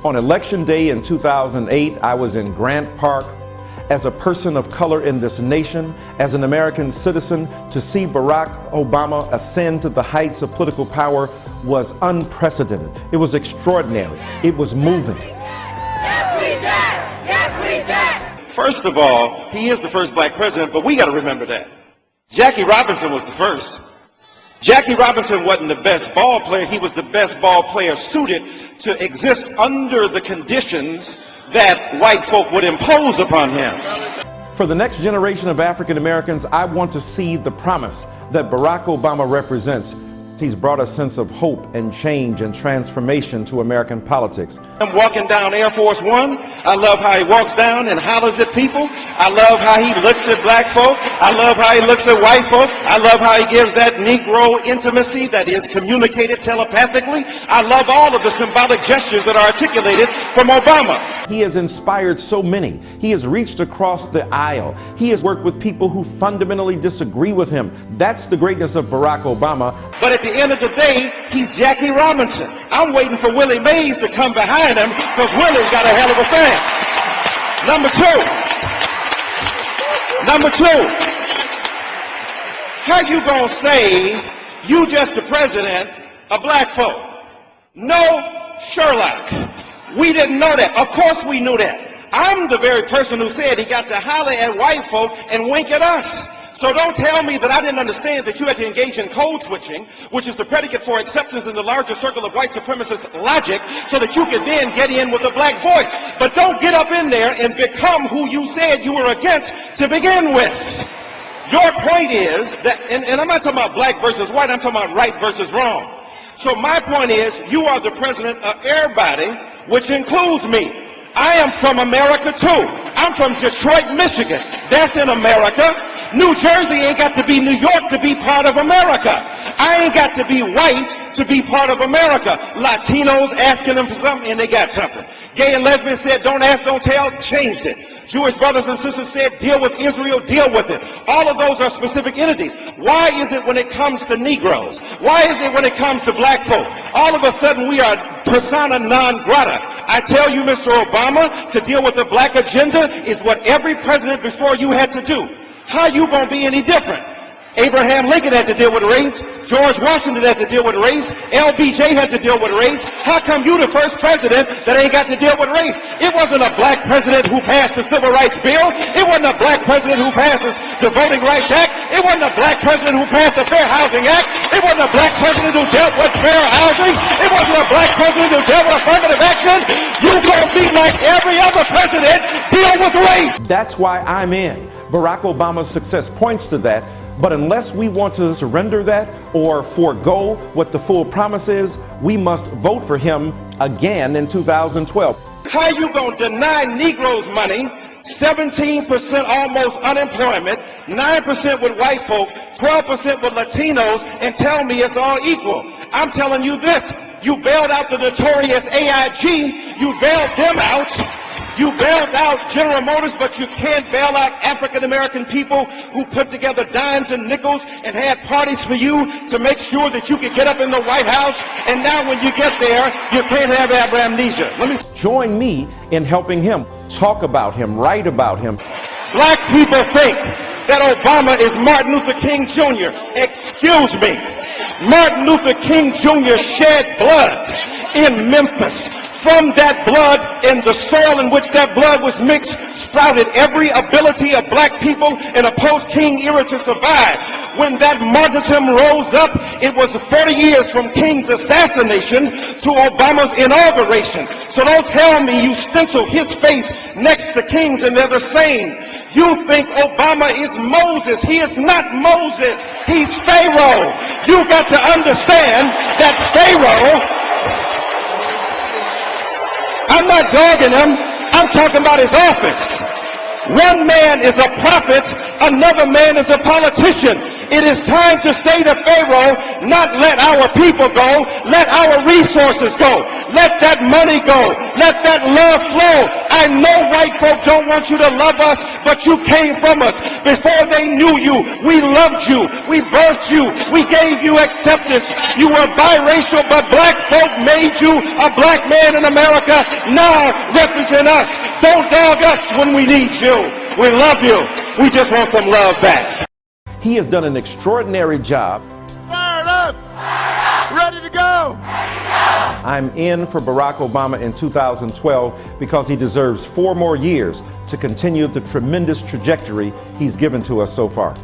On Election Day in 2008, I was in Grant Park. As a person of color in this nation, as an American citizen, to see Barack Obama ascend to the heights of political power was unprecedented. It was extraordinary. It was moving. Yes, we can! Yes, we can! First of all, he is the first black president, but we got to remember that. Jackie Robinson was the first. Jackie Robinson wasn't the best ball player. He was the best ball player suited to exist under the conditions that white folk would impose upon him. For the next generation of African Americans, I want to see the promise that Barack Obama represents. He's brought a sense of hope and change and transformation to American politics. I'm walking down Air Force One. I love how he walks down and hollers at people. I love how he looks at black folk. I love how he looks at white folk. I love how he gives that Negro intimacy that is communicated telepathically. I love all of the symbolic gestures that are articulated from Obama. He has inspired so many. He has reached across the aisle. He has worked with people who fundamentally disagree with him. That's the greatness of Barack Obama. But at the end of the day, he's Jackie Robinson. I'm waiting for Willie Mays to come behind him because Willie's got a hell of a thing. Number two, how you gonna say you just the president of black folk? No, Sherlock. We didn't know that. Of course we knew that. I'm the very person who said he got to holler at white folk and wink at us. So don't tell me that I didn't understand that you had to engage in code switching, which is the predicate for acceptance in the larger circle of white supremacist logic, so that you could then get in with a black voice. But don't get up in there and become who you said you were against to begin with. Your point is that, and I'm not talking about black versus white, I'm talking about right versus wrong. So my point is, you are the president of everybody, which includes me. I am from America too. I'm from Detroit, Michigan. That's in America. New Jersey ain't got to be New York to be part of America. I ain't got to be white to be part of America. Latinos asking them for something and they got something. Gay and lesbian said don't ask, don't tell, changed it. Jewish brothers and sisters said deal with Israel, deal with it. All of those are specific entities. Why is it when it comes to Negroes? Why is it when it comes to black folk? All of a sudden we are persona non grata. I tell you, Mr. Obama, to deal with the black agenda is what every president before you had to do. How you gonna be any different? Abraham Lincoln had to deal with race. George Washington had to deal with race. LBJ had to deal with race. How come you the first president that ain't got to deal with race? It wasn't a black president who passed the Civil Rights Bill. It wasn't a black president who passed the Voting Rights Act. It wasn't a black president who passed the Fair Housing Act. It wasn't a black president who dealt with fair housing. It wasn't a black president who dealt with affirmative action. You gonna be like every other president, deal with race. That's why I'm in. Barack Obama's success points to that. But unless we want to surrender that or forego what the full promise is, we must vote for him again in 2012. How you gonna deny Negroes money, 17% almost unemployment, 9% with white folk, 12% with Latinos, and tell me it's all equal? I'm telling you this, you bailed out the notorious AIG, you bailed them out. You bailed out General Motors, but you can't bail out African-American people who put together dimes and nickels and had parties for you to make sure that you could get up in the White House. And now when you get there, you can't have amnesia. Join me in helping him, talk about him, write about him. Black people think that Obama is Martin Luther King Jr. Excuse me. Martin Luther King Jr. shed blood in Memphis. From that blood and the soil in which that blood was mixed sprouted every ability of black people in a post-King era to survive. When that martyrdom rose up, it was 40 years from King's assassination to Obama's inauguration. So don't tell me you stencil his face next to King's and they're the same. You think Obama is Moses. He is not Moses. He's Pharaoh. You got to understand that Pharaoh, I'm not dogging him, I'm talking about his office. One man is a prophet, another man is a politician. It is time to say to Pharaoh, not let our people go, let our resources go. Let that money go. Let that love flow. I know white folk don't want you to love us, but you came from us. Before they knew you, we loved you. We birthed you. We gave you acceptance. You were biracial, but black folk made you a black man in America. Now represent us. Don't dog us when we need you. We love you. We just want some love back. He has done an extraordinary job. Fired up! Ready to go! I'm in for Barack Obama in 2012 because he deserves 4 more years to continue the tremendous trajectory he's given to us so far.